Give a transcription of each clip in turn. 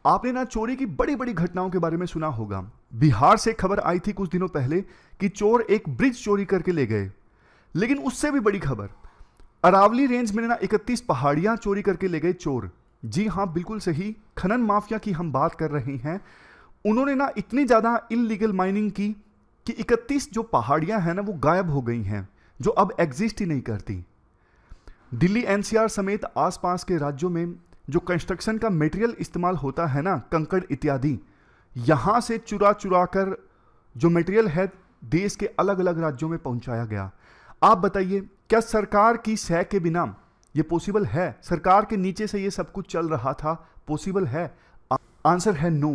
आपने ना चोरी की बड़ी बड़ी घटनाओं के बारे में सुना होगा। बिहार से खबर आई थी कुछ दिनों पहले कि चोर एक ब्रिज चोरी करके ले गए। लेकिन उससे भी बड़ी खबर, अरावली रेंज में ना 31 पहाड़ियां चोरी करके ले गए चोर। जी हाँ, बिल्कुल सही, खनन माफिया की हम बात कर रहे हैं। उन्होंने ना इतनी ज्यादा इलीगल माइनिंग की कि 31 जो पहाड़ियां हैं ना वो गायब हो गई हैं, जो अब एग्जिस्ट ही नहीं करती। दिल्ली एनसीआर समेत आसपास के राज्यों में जो कंस्ट्रक्शन का मटेरियल इस्तेमाल होता है ना, कंकड़ इत्यादि, यहां से चुरा चुरा कर जो मटेरियल है देश के अलग अलग राज्यों में पहुंचाया गया। आप बताइए, क्या सरकार की सह के बिना ये पॉसिबल है? सरकार के नीचे से ये सब कुछ चल रहा था, पॉसिबल है? आंसर है नो।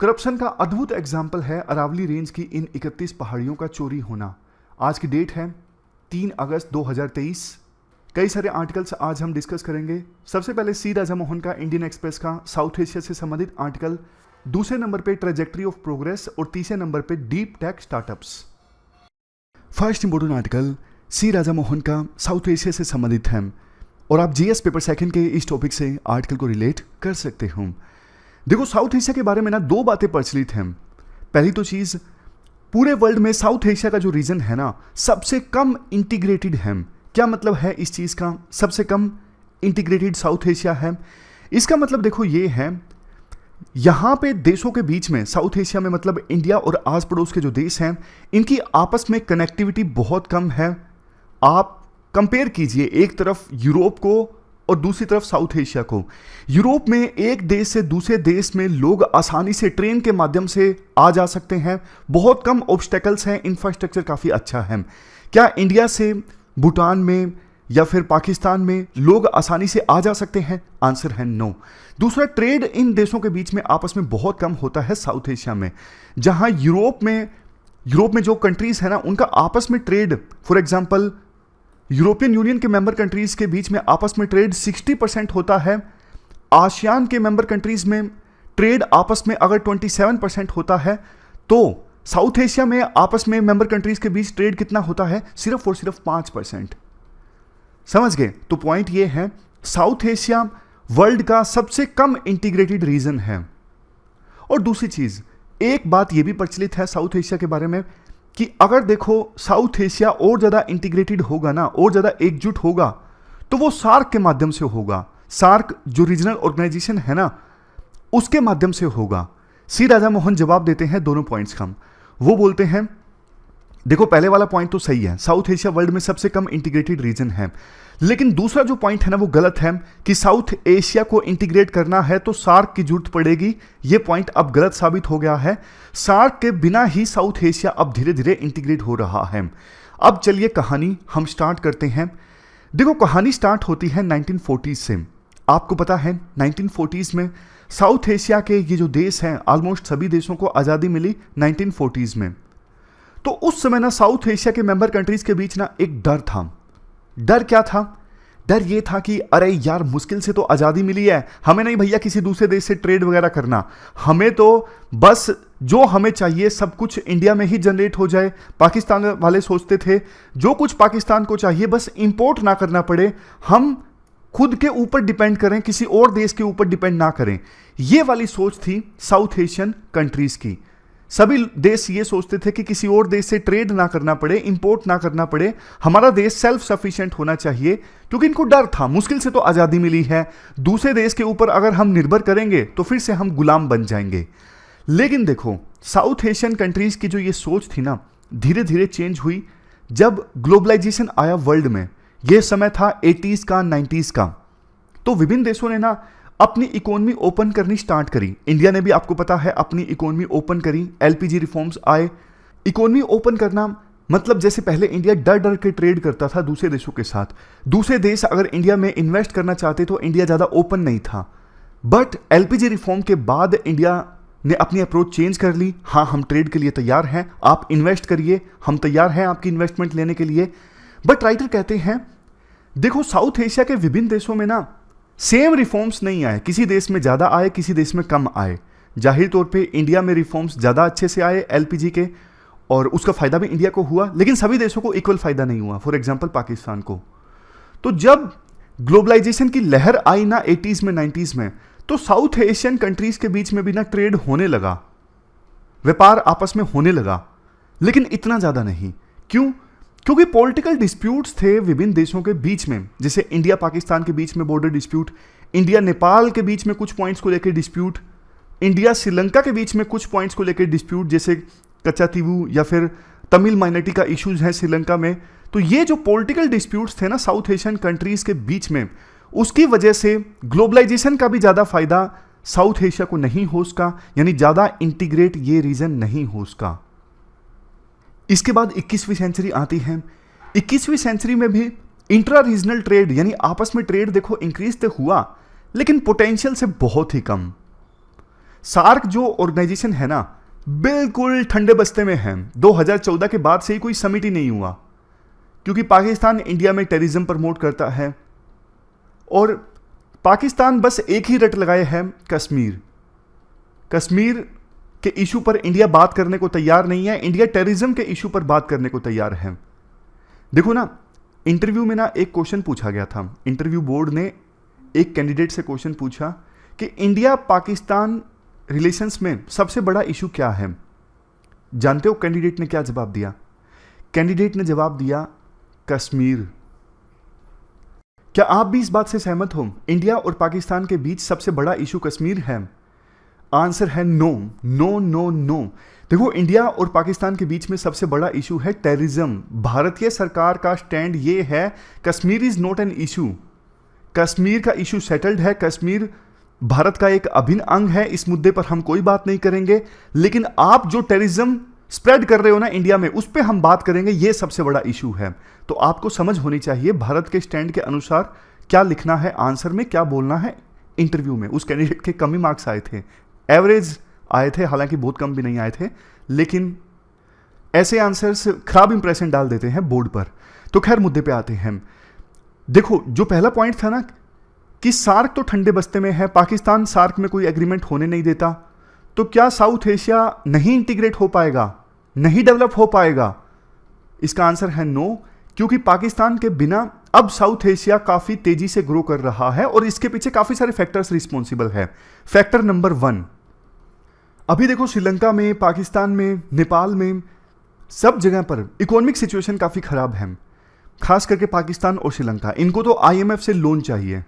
करप्शन का अद्भुत एग्जाम्पल है अरावली रेंज की इन 31 पहाड़ियों का चोरी होना। आज की डेट है 3 अगस्त 2023। कई सारे आर्टिकल्स आज हम डिस्कस करेंगे। सबसे पहले सी राजा मोहन का इंडियन एक्सप्रेस का साउथ एशिया से संबंधित आर्टिकल, दूसरे नंबर पे ट्रेजेक्ट्री ऑफ प्रोग्रेस और तीसरे नंबर पे deep tech startups. First important article C Raja Mohan का साउथ एशिया से संबंधित है और आप जीएस पेपर सेकंड के इस टॉपिक से आर्टिकल को रिलेट कर सकते हो। देखो, साउथ एशिया के बारे में ना दो बातें प्रचलित हैं। पहली तो चीज, पूरे वर्ल्ड में साउथ एशिया का जो रीजन है ना सबसे कम इंटीग्रेटेड है। क्या मतलब है इस चीज का? सबसे कम इंटीग्रेटेड साउथ एशिया है। इसका मतलब देखो ये है, यहां पे देशों के बीच में, साउथ एशिया में मतलब इंडिया और आस पड़ोस के जो देश हैं, इनकी आपस में कनेक्टिविटी बहुत कम है। आप कंपेयर कीजिए एक तरफ यूरोप को और दूसरी तरफ साउथ एशिया को। यूरोप में एक देश से दूसरे देश में लोग आसानी से ट्रेन के माध्यम से आ जा सकते हैं, बहुत कम ऑब्स्टेकल्स हैं, इंफ्रास्ट्रक्चर काफी अच्छा है। क्या इंडिया से भूटान में या फिर पाकिस्तान में लोग आसानी से आ जा सकते हैं? आंसर है नो। दूसरा, ट्रेड इन देशों के बीच में आपस में बहुत कम होता है साउथ एशिया में। जहां यूरोप में जो कंट्रीज है ना उनका आपस में trade, for example European union के मेंबर कंट्रीज के बीच में आपस में ट्रेड 60% होता है। आसियान के मेंबर कंट्रीज में ट्रेड आपस में अगर 27% होता है, तो साउथ एशिया में आपस में मेंबर कंट्रीज के बीच ट्रेड कितना होता है? सिर्फ और सिर्फ 5%। समझ गए? तो पॉइंट ये है, साउथ एशिया वर्ल्ड का सबसे कम इंटीग्रेटेड रीजन है। और दूसरी चीज, एक बात यह भी प्रचलित है साउथ एशिया के बारे में कि अगर देखो साउथ एशिया और ज्यादा इंटीग्रेटेड होगा ना, और ज्यादा एकजुट होगा, तो वो सार्क के माध्यम से होगा। सार्क जो रीजनल ऑर्गेनाइजेशन है ना, उसके माध्यम से होगा। सी राजा मोहन जवाब देते हैं दोनों पॉइंट्स का। वो बोलते हैं, देखो पहले वाला पॉइंट तो सही है, साउथ एशिया वर्ल्ड में सबसे कम इंटीग्रेटेड रीजन है। लेकिन दूसरा जो पॉइंट है ना वो गलत है कि साउथ एशिया को इंटीग्रेट करना है तो सार्क की जरूरत पड़ेगी। ये पॉइंट अब गलत साबित हो गया है। सार्क के बिना ही साउथ एशिया अब धीरे धीरे इंटीग्रेट हो रहा है। अब चलिए कहानी हम स्टार्ट करते हैं। देखो, कहानी स्टार्ट होती है 1940s से। आपको पता है 1940s में साउथ एशिया के ये जो देश हैं, ऑलमोस्ट सभी देशों को आज़ादी मिली 1940s में। तो उस समय ना साउथ एशिया के मेंबर कंट्रीज के बीच ना एक डर था। डर क्या था? डर ये था कि अरे यार, मुश्किल से तो आज़ादी मिली है, हमें नहीं भैया किसी दूसरे देश से ट्रेड वगैरह करना, हमें तो बस जो हमें चाहिए सब कुछ इंडिया में ही जनरेट हो जाए। पाकिस्तान वाले सोचते थे जो कुछ पाकिस्तान को चाहिए बस इंपोर्ट ना करना पड़े, हम खुद के ऊपर डिपेंड करें, किसी और देश के ऊपर डिपेंड ना करें। ये वाली सोच थी साउथ एशियन कंट्रीज की। सभी देश ये सोचते थे कि किसी और देश से ट्रेड ना करना पड़े, इंपोर्ट ना करना पड़े, हमारा देश सेल्फ सफिशिएंट होना चाहिए, क्योंकि इनको डर था मुश्किल से तो आज़ादी मिली है, दूसरे देश के ऊपर अगर हम निर्भर करेंगे तो फिर से हम गुलाम बन जाएंगे। लेकिन देखो, साउथ एशियन कंट्रीज की जो ये सोच थी ना धीरे धीरे चेंज हुई जब ग्लोबलाइजेशन आया वर्ल्ड में। यह समय था 80s का, 90s का। तो विभिन्न देशों ने ना अपनी इकोनॉमी ओपन करनी स्टार्ट करी। इंडिया ने भी आपको पता है अपनी इकोनॉमी ओपन करी, एलपीजी रिफॉर्म्स आए। इकोनॉमी ओपन करना मतलब जैसे पहले इंडिया डर डर के ट्रेड करता था दूसरे देशों के साथ, दूसरे देश अगर इंडिया में इन्वेस्ट करना चाहते तो इंडिया ज़्यादा ओपन नहीं था। बट एलपीजी रिफॉर्म के बाद इंडिया ने अपनी अप्रोच चेंज कर ली। हाँ, हम ट्रेड के लिए तैयार हैं, आप इन्वेस्ट करिए, हम तैयार हैं आपकी इन्वेस्टमेंट लेने के लिए। बट राइटर कहते हैं, देखो साउथ एशिया के विभिन्न देशों में ना सेम रिफॉर्म्स नहीं आए, किसी देश में ज़्यादा आए, किसी देश में कम आए। जाहिर तौर पे इंडिया में रिफॉर्म्स ज़्यादा अच्छे से आए एलपीजी के, और उसका फ़ायदा भी इंडिया को हुआ, लेकिन सभी देशों को इक्वल फ़ायदा नहीं हुआ, फॉर एग्जांपल पाकिस्तान को। तो जब ग्लोबलाइजेशन की लहर आई ना 80s में 90s में, तो साउथ एशियन कंट्रीज के बीच में भी ना ट्रेड होने लगा, व्यापार आपस में होने लगा, लेकिन इतना ज़्यादा नहीं। क्यों? क्योंकि पॉलिटिकल डिस्प्यूट्स थे विभिन्न देशों के बीच में, जैसे इंडिया पाकिस्तान के बीच में बॉर्डर डिस्प्यूट, इंडिया नेपाल के बीच में कुछ पॉइंट्स को लेकर डिस्प्यूट, इंडिया श्रीलंका के बीच में कुछ पॉइंट्स को लेकर डिस्प्यूट, जैसे कच्चातीवू या फिर तमिल माइनॉरिटी का इश्यूज है श्रीलंका में। तो ये जो पॉलिटिकल डिस्प्यूट्स थे ना साउथ एशियन कंट्रीज के बीच में, उसकी वजह से ग्लोबलाइजेशन का भी ज़्यादा फायदा साउथ एशिया को नहीं हो उसका, यानी ज़्यादा इंटीग्रेट ये रीजन नहीं हो उसका। इसके बाद 21वीं सेंचुरी आती है। 21वीं सेंचुरी में भी इंट्रा रीजनल ट्रेड यानी आपस में ट्रेड देखो इंक्रीज तो हुआ, लेकिन पोटेंशियल से बहुत ही कम। सार्क जो ऑर्गेनाइजेशन है ना, बिल्कुल ठंडे बस्ते में है। 2014 के बाद से ही कोई समिट ही नहीं हुआ, क्योंकि पाकिस्तान इंडिया में टेररिज्म प्रमोट करता है और पाकिस्तान बस एक ही रट लगाए है, कश्मीर के इशू पर इंडिया बात करने को तैयार नहीं है। इंडिया टेररिज्म के इशू पर बात करने को तैयार है। देखो ना, इंटरव्यू में ना एक क्वेश्चन पूछा गया था, इंटरव्यू बोर्ड ने एक कैंडिडेट से क्वेश्चन पूछा कि इंडिया पाकिस्तान रिलेशंस में सबसे बड़ा इशू क्या है। जानते हो कैंडिडेट ने क्या जवाब दिया? कैंडिडेट ने जवाब दिया कश्मीर। क्या आप भी इस बात से सहमत हो? इंडिया और पाकिस्तान के बीच सबसे बड़ा इशू कश्मीर है? आंसर है नो नो नो नो। देखो, इंडिया और पाकिस्तान के बीच में सबसे बड़ा इशू है टेररिज्म। भारतीय सरकार का स्टैंड ये है, Kashmir is not an issue. Kashmir का इशू सेटल्ड है, कश्मीर भारत का एक अभिन्न अंग है, इस मुद्दे पर हम कोई बात नहीं करेंगे। लेकिन आप जो टेररिज्म स्प्रेड कर रहे हो ना इंडिया में, उस पर हम बात करेंगे, ये सबसे बड़ा इशू है। तो आपको समझ होनी चाहिए भारत के स्टैंड के अनुसार क्या लिखना है आंसर में, क्या बोलना है इंटरव्यू में। उस कैंडिडेट के कम ही मार्क्स आए थे, एवरेज आए थे, हालांकि बहुत कम भी नहीं आए थे, लेकिन ऐसे आंसर्स खराब इंप्रेशन डाल देते हैं बोर्ड पर। तो खैर मुद्दे पे आते हैं। देखो, जो पहला पॉइंट था ना कि सार्क तो ठंडे बस्ते में है, पाकिस्तान सार्क में कोई एग्रीमेंट होने नहीं देता, तो क्या साउथ एशिया नहीं इंटीग्रेट हो पाएगा, नहीं डेवलप हो पाएगा? इसका आंसर है नो, क्योंकि पाकिस्तान के बिना अब साउथ एशिया काफी तेजी से ग्रो कर रहा है और इसके पीछे काफी सारे फैक्टर्स रिस्पॉन्सिबल है। फैक्टर नंबर 1, अभी देखो श्रीलंका में, पाकिस्तान में, नेपाल में, सब जगह पर इकोनॉमिक सिचुएशन काफी खराब है। खास करके पाकिस्तान और श्रीलंका, इनको तो आईएमएफ से लोन चाहिए।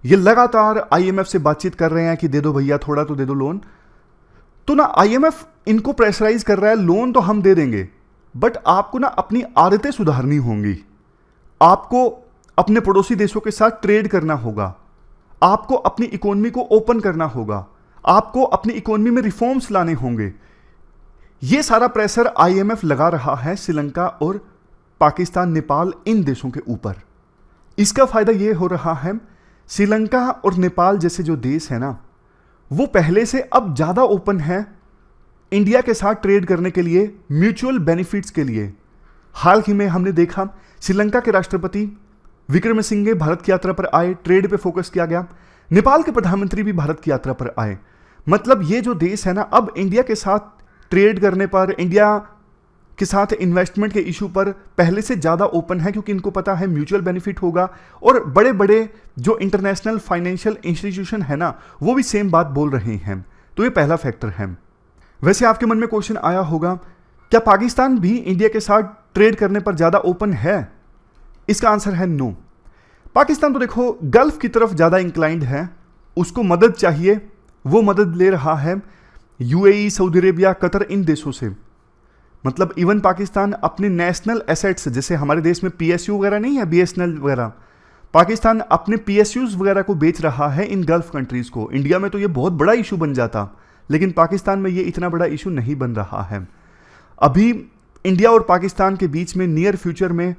ये लगातार आईएमएफ से बातचीत कर रहे हैं कि दे दो भैया, थोड़ा तो दे दो लोन। तो ना आईएमएफ इनको प्रेशराइज कर रहा है, लोन तो हम दे देंगे, बट आपको ना अपनी आदतें सुधारनी होंगी। आपको अपने पड़ोसी देशों के साथ ट्रेड करना होगा, आपको अपनी इकोनॉमी को ओपन करना होगा, आपको अपनी इकोनॉमी में रिफॉर्म्स लाने होंगे। यह सारा प्रेशर आईएमएफ लगा रहा है श्रीलंका और पाकिस्तान, नेपाल, इन देशों के ऊपर। इसका फायदा यह हो रहा है, श्रीलंका और नेपाल जैसे जो देश है ना, वो पहले से अब ज्यादा ओपन है इंडिया के साथ ट्रेड करने के लिए, म्यूचुअल बेनिफिट्स के लिए। हाल ही में हमने देखा श्रीलंका के राष्ट्रपति विक्रमसिंघे भारत की यात्रा पर आए, ट्रेड पे फोकस किया गया। नेपाल के प्रधानमंत्री भी भारत की यात्रा पर आए। मतलब ये जो देश है ना, अब इंडिया के साथ ट्रेड करने पर, इंडिया के साथ इन्वेस्टमेंट के इशू पर पहले से ज़्यादा ओपन है, क्योंकि इनको पता है म्यूचुअल बेनिफिट होगा। और बड़े बड़े जो इंटरनेशनल फाइनेंशियल इंस्टीट्यूशन है ना, वो भी सेम बात बोल रहे हैं। तो ये पहला फैक्टर है। वैसे आपके मन में क्वेश्चन आया होगा, क्या पाकिस्तान भी इंडिया के साथ ट्रेड करने पर ज़्यादा ओपन है? इसका आंसर है नो। पाकिस्तान तो देखो गल्फ की तरफ ज़्यादा इंक्लाइंड है, उसको मदद चाहिए, वो मदद ले रहा है यूएई, सऊदी अरेबिया, कतर, इन देशों से। मतलब इवन पाकिस्तान अपने नेशनल एसेट्स, जैसे हमारे देश में पीएसयू वगैरह नहीं है, बीएसएनएल वगैरह, पाकिस्तान अपने पीएसयूज वगैरह को बेच रहा है इन गल्फ कंट्रीज को। इंडिया में तो ये बहुत बड़ा इशू बन जाता, लेकिन पाकिस्तान में ये इतना बड़ा इशू नहीं बन रहा है। अभी इंडिया और पाकिस्तान के बीच में नियर फ्यूचर में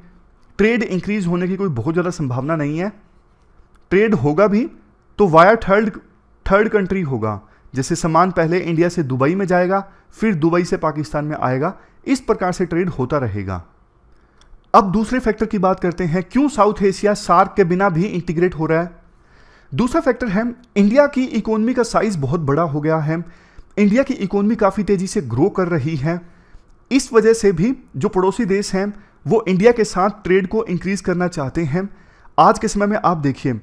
ट्रेड इंक्रीज होने की कोई बहुत ज़्यादा संभावना नहीं है। ट्रेड होगा भी तो वाया थर्ड कंट्री होगा, जैसे सामान पहले इंडिया से दुबई में जाएगा, फिर दुबई से पाकिस्तान में आएगा, इस प्रकार से ट्रेड होता रहेगा। अब दूसरे फैक्टर की बात करते हैं, क्यों साउथ एशिया सार्क के बिना भी इंटीग्रेट हो रहा है। दूसरा फैक्टर है, इंडिया की इकोनॉमी का साइज बहुत बड़ा हो गया है, इंडिया की इकोनॉमी काफ़ी तेज़ी से ग्रो कर रही है। इस वजह से भी जो पड़ोसी देश हैं वो इंडिया के साथ ट्रेड को इंक्रीज करना चाहते हैं। आज के समय में आप देखिए,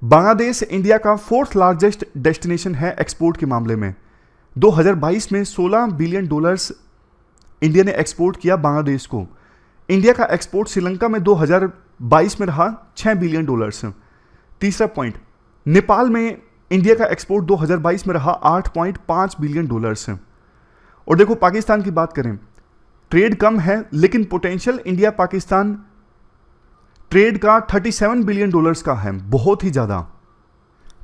बांग्लादेश इंडिया का फोर्थ लार्जेस्ट डेस्टिनेशन है एक्सपोर्ट के मामले में। 2022 में $16 बिलियन इंडिया ने एक्सपोर्ट किया बांग्लादेश को। इंडिया का एक्सपोर्ट श्रीलंका में 2022 में रहा $6 बिलियन। तीसरा पॉइंट, नेपाल में इंडिया का एक्सपोर्ट 2022 में रहा $8.5 बिलियन। और देखो पाकिस्तान की बात करें, ट्रेड कम है लेकिन पोटेंशियल इंडिया पाकिस्तान ट्रेड का $37 बिलियन का है, बहुत ही ज़्यादा।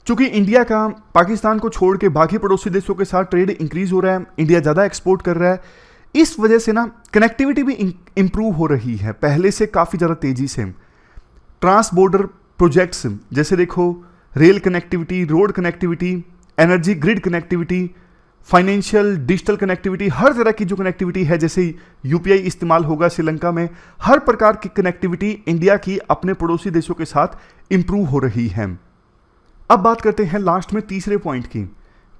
चूंकि इंडिया का पाकिस्तान को छोड़ के बाकी पड़ोसी देशों के साथ ट्रेड इंक्रीज हो रहा है, इंडिया ज़्यादा एक्सपोर्ट कर रहा है, इस वजह से ना कनेक्टिविटी भी इंप्रूव हो रही है पहले से काफ़ी ज़्यादा तेज़ी से। ट्रांस बॉर्डर प्रोजेक्ट्स जैसे देखो rail connectivity, road connectivity, energy grid connectivity, financial digital connectivity, हर तरह की जो कनेक्टिविटी है, जैसे यूपीआई इस्तेमाल होगा श्रीलंका में, हर प्रकार की कनेक्टिविटी इंडिया की अपने पड़ोसी देशों के साथ इंप्रूव हो रही है। अब बात करते हैं लास्ट में तीसरे पॉइंट की,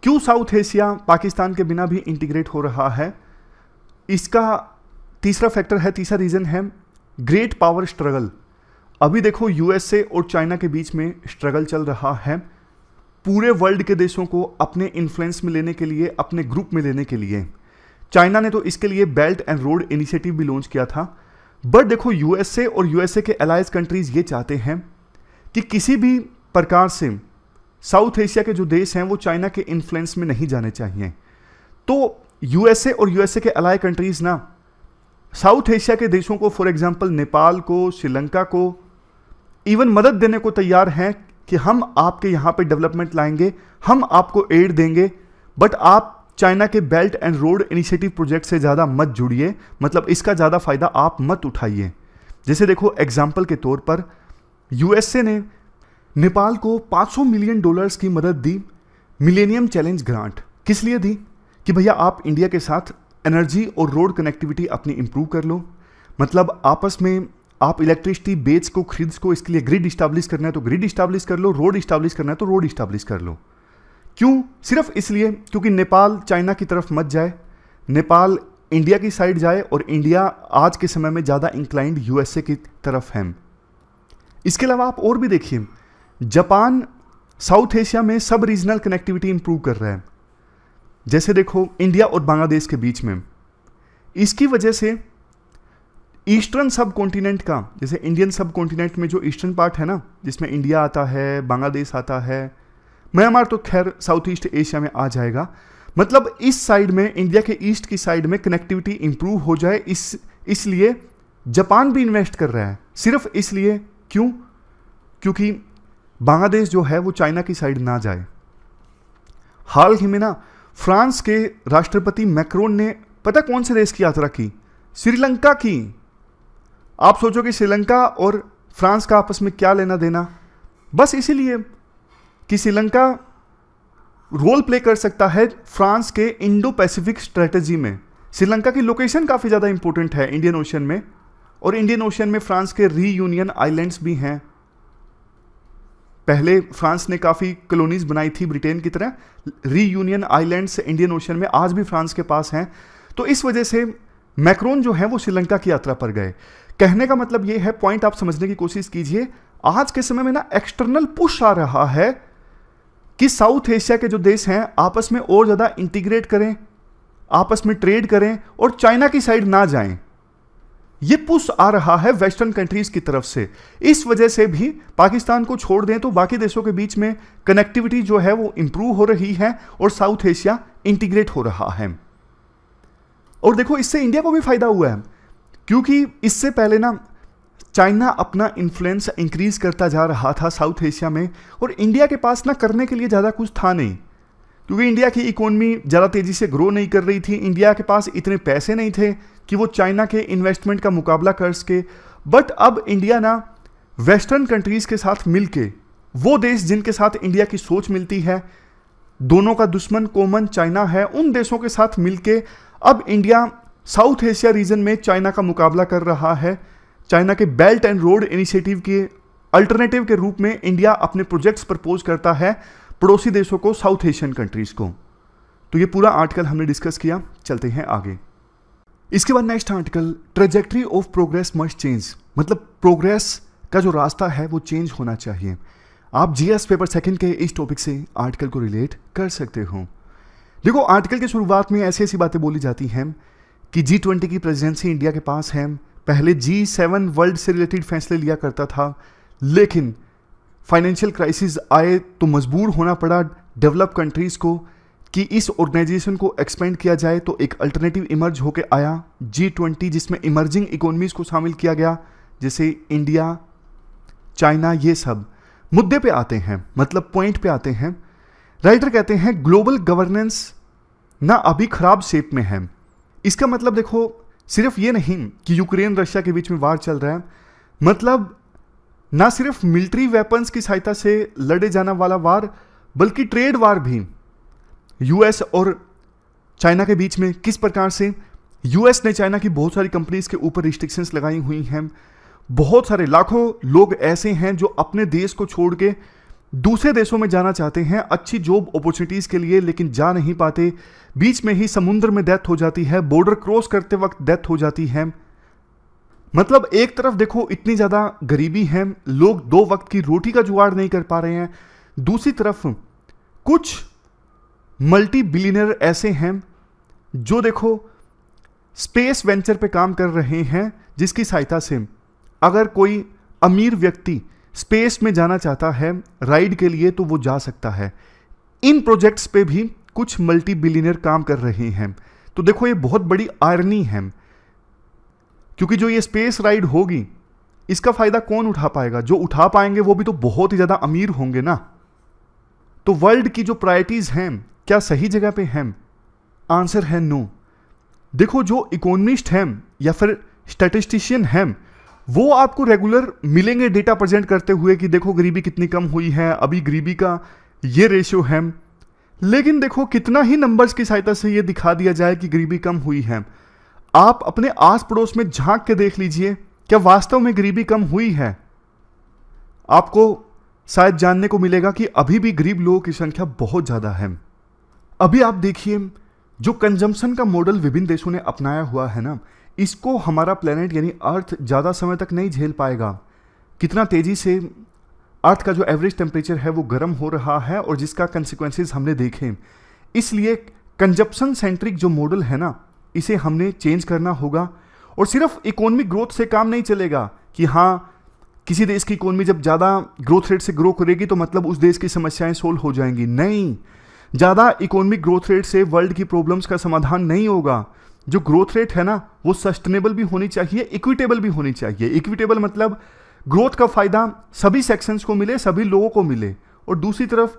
क्यों साउथ एशिया पाकिस्तान के बिना भी इंटीग्रेट हो रहा है। इसका तीसरा फैक्टर है, तीसरा रीजन है ग्रेट पावर स्ट्रगल। अभी देखो यूएसए और चाइना के बीच में स्ट्रगल चल रहा है पूरे वर्ल्ड के देशों को अपने इन्फ्लुएंस में लेने के लिए, अपने ग्रुप में लेने के लिए। चाइना ने तो इसके लिए बेल्ट एंड रोड इनिशिएटिव भी लॉन्च किया था। बट देखो यूएसए और यूएसए के अलायंस कंट्रीज ये चाहते हैं कि किसी भी प्रकार से साउथ एशिया के जो देश हैं वो चाइना के इन्फ्लुएंस में नहीं जाने चाहिए। तो यूएसए और यूएसए के अलाय कंट्रीज ना साउथ एशिया के देशों को, फॉर एग्जांपल नेपाल को, श्रीलंका को इवन मदद देने को तैयार हैं कि हम आपके यहाँ पे डेवलपमेंट लाएंगे, हम आपको एड देंगे, बट आप चाइना के belt and road initiative project से ज़्यादा मत जुड़िए, मतलब इसका ज़्यादा फायदा आप मत उठाइए। जैसे देखो एग्जाम्पल के तौर पर यूएसए ने नेपाल को $500 मिलियन की मदद दी, मिलेनियम चैलेंज ग्रांट। किस लिए दी? कि भैया आप इंडिया के साथ एनर्जी और रोड कनेक्टिविटी अपनी इंप्रूव कर लो, मतलब आपस में आप इलेक्ट्रिसिटी बेच को खरीद को, इसके लिए ग्रिड इस्टेब्लिश करना है तो ग्रिड इस्टेब्लिश कर लो, रोड इस्टेब्लिश करना है तो रोड इस्टेब्लिश कर लो। क्यों? सिर्फ इसलिए क्योंकि नेपाल चाइना की तरफ मत जाए, नेपाल इंडिया की साइड जाए, और इंडिया आज के समय में ज़्यादा इंक्लाइंड यूएसए की तरफ है। इसके अलावा आप और भी देखिए, जापान साउथ एशिया में सब रीजनल कनेक्टिविटी इंप्रूव कर रहा है। जैसे देखो इंडिया और बांग्लादेश के बीच में, इसकी वजह से ईस्टर्न सब कॉन्टिनेंट का, जैसे इंडियन सब कॉन्टिनेंट में जो ईस्टर्न पार्ट है ना, जिसमें इंडिया आता है, बांग्लादेश आता है, म्यांमार तो खैर साउथ ईस्ट एशिया में आ जाएगा, मतलब इस साइड में, इंडिया के ईस्ट की साइड में कनेक्टिविटी इंप्रूव हो जाए, इसलिए जापान भी इन्वेस्ट कर रहा है। सिर्फ इसलिए, क्यों? क्योंकि बांग्लादेश जो है वो चाइना की साइड ना जाए। हाल ही में ना फ्रांस के राष्ट्रपति मैक्रोन ने पता कौन से देश की यात्रा की? श्रीलंका की। आप सोचो कि श्रीलंका और फ्रांस का आपस में क्या लेना देना? बस इसीलिए कि श्रीलंका रोल प्ले कर सकता है फ्रांस के इंडो पैसिफिक स्ट्रेटजी में। श्रीलंका की लोकेशन काफ़ी ज़्यादा इंपॉर्टेंट है इंडियन ओशन में, और इंडियन ओशन में फ्रांस के रीयूनियन आइलैंड्स भी हैं। पहले फ्रांस ने काफ़ी कॉलोनीज बनाई थी ब्रिटेन की तरह, रीयूनियन आइलैंड्स इंडियन ओशन में आज भी फ्रांस के पास हैं। तो इस वजह से मैक्रोन जो है वो श्रीलंका की यात्रा पर गए। कहने का मतलब ये है, पॉइंट आप समझने की कोशिश कीजिए, आज के समय में ना एक्सटर्नल पुश आ रहा है कि साउथ एशिया के जो देश हैं आपस में और ज़्यादा इंटीग्रेट करें, आपस में ट्रेड करें और चाइना की साइड ना जाएं। ये पुश आ रहा है वेस्टर्न कंट्रीज की तरफ से। इस वजह से भी पाकिस्तान को छोड़ दें तो बाकी देशों के बीच में कनेक्टिविटी जो है वो इंप्रूव हो रही है और साउथ एशिया इंटीग्रेट हो रहा है। और देखो इससे इंडिया को भी फायदा हुआ है, क्योंकि इससे पहले ना चाइना अपना इन्फ्लुएंस इंक्रीज करता जा रहा था साउथ एशिया में, और इंडिया के पास ना करने के लिए ज़्यादा कुछ था नहीं, क्योंकि इंडिया की इकोनॉमी ज़्यादा तेज़ी से ग्रो नहीं कर रही थी। इंडिया के पास इतने पैसे नहीं थे कि वो चाइना के इन्वेस्टमेंट का मुकाबला कर सके। बट अब इंडिया ना वेस्टर्न कंट्रीज़ के साथ मिलके, वो देश जिनके साथ इंडिया की सोच मिलती है, दोनों का दुश्मन कॉमन चाइना है, उन देशों के साथ मिलके अब इंडिया साउथ एशिया रीजन में चाइना का मुकाबला कर रहा है। चाइना के बेल्ट एंड रोड इनिशिएटिव के अल्टरनेटिव के रूप में इंडिया अपने प्रोजेक्ट्स प्रपोज करता है पड़ोसी देशों को, साउथ एशियन कंट्रीज को। तो ये पूरा आर्टिकल हमने डिस्कस किया, चलते हैं आगे। इसके बाद next article, trajectory of progress must change, मतलब प्रोग्रेस का जो रास्ता है वो चेंज होना चाहिए। आप जीएस पेपर सेकंड के इस टॉपिक से आर्टिकल को रिलेट कर सकते हो। देखो, आर्टिकल की शुरुआत में ऐसी ऐसी बातें बोली जाती हैं कि G20 की प्रेसिडेंसी इंडिया के पास है। पहले G7 वर्ल्ड से रिलेटेड फैसले लिया करता था, लेकिन फाइनेंशियल क्राइसिस आए तो मजबूर होना पड़ा डेवलप कंट्रीज को कि इस ऑर्गेनाइजेशन को एक्सपेंड किया जाए। तो एक अल्टरनेटिव इमर्ज होकर आया G20, जिसमें इमर्जिंग इकोनॉमीज को शामिल किया गया, जैसे इंडिया, चाइना। ये सब मुद्दे पे आते हैं, मतलब पॉइंट पे आते हैं। राइटर कहते हैं ग्लोबल गवर्नेंस ना अभी खराब शेप में है। इसका मतलब देखो, सिर्फ ये नहीं कि यूक्रेन रशिया के बीच में वार चल रहा है, मतलब ना सिर्फ मिलिट्री वेपन्स की सहायता से लड़े जाने वाला वार, बल्कि ट्रेड वार भी यूएस और चाइना के बीच में। किस प्रकार से यूएस ने चाइना की बहुत सारी कंपनीज के ऊपर रिस्ट्रिक्शंस लगाई हुई हैं। बहुत सारे लाखों लोग ऐसे हैं जो अपने देश को छोड़ के दूसरे देशों में जाना चाहते हैं अच्छी जॉब अपॉर्चुनिटीज के लिए, लेकिन जा नहीं पाते। बीच में ही समुद्र में डेथ हो जाती है, बॉर्डर क्रॉस करते वक्त डेथ हो जाती है। मतलब एक तरफ देखो इतनी ज्यादा गरीबी है, लोग 2 वक्त की रोटी का जुगाड़ नहीं कर पा रहे हैं। दूसरी तरफ कुछ मल्टी बिलियनर ऐसे हैं जो देखो स्पेस वेंचर पे काम कर रहे हैं, जिसकी सहायता से अगर कोई अमीर व्यक्ति स्पेस में जाना चाहता है राइड के लिए तो वो जा सकता है। इन प्रोजेक्ट्स पे भी कुछ मल्टी बिलियनर काम कर रहे हैं। तो देखो ये बहुत बड़ी आयरनी है, क्योंकि जो ये स्पेस राइड होगी इसका फायदा कौन उठा पाएगा? जो उठा पाएंगे वो भी तो बहुत ही ज्यादा अमीर होंगे ना। तो वर्ल्ड की जो प्रायोरिटीज हैं क्या सही जगह पे हैं? आंसर है नो। देखो, जो इकोनॉमिस्ट हैं या फिर स्टैटिस्टिशियन हैं वो आपको रेगुलर मिलेंगे डेटा प्रेजेंट करते हुए कि देखो गरीबी कितनी कम हुई है, अभी गरीबी का ये रेशियो है। लेकिन देखो कितना ही नंबर्स की सहायता से ये दिखा दिया जाए कि गरीबी कम हुई है, आप अपने आस पड़ोस में झांक के देख लीजिए, क्या वास्तव में गरीबी कम हुई है? आपको शायद जानने को मिलेगा कि अभी भी गरीब लोगों की संख्या बहुत ज्यादा है। अभी आप देखिए, जो कंजम्पशन का मॉडल विभिन्न देशों ने अपनाया हुआ है ना, इसको हमारा प्लेनेट यानी अर्थ ज़्यादा समय तक नहीं झेल पाएगा। कितना तेज़ी से अर्थ का जो एवरेज टेम्परेचर है वो गर्म हो रहा है और जिसका कंसिक्वेंसेस हमने देखे। इसलिए कंजप्शन सेंट्रिक जो मॉडल है ना, इसे हमने चेंज करना होगा। और सिर्फ इकोनॉमिक ग्रोथ से काम नहीं चलेगा कि हाँ किसी देश की इकोनॉमी जब ज़्यादा ग्रोथ रेट से ग्रो करेगी तो मतलब उस देश की समस्याएं सोल्व हो जाएंगी। नहीं, ज़्यादा इकोनॉमिक ग्रोथ रेट से वर्ल्ड की प्रॉब्लम्स का समाधान नहीं होगा। जो ग्रोथ रेट है ना वो सस्टेनेबल भी होनी चाहिए, इक्विटेबल भी होनी चाहिए। इक्विटेबल मतलब ग्रोथ का फायदा सभी सेक्शंस को मिले, सभी लोगों को मिले। और दूसरी तरफ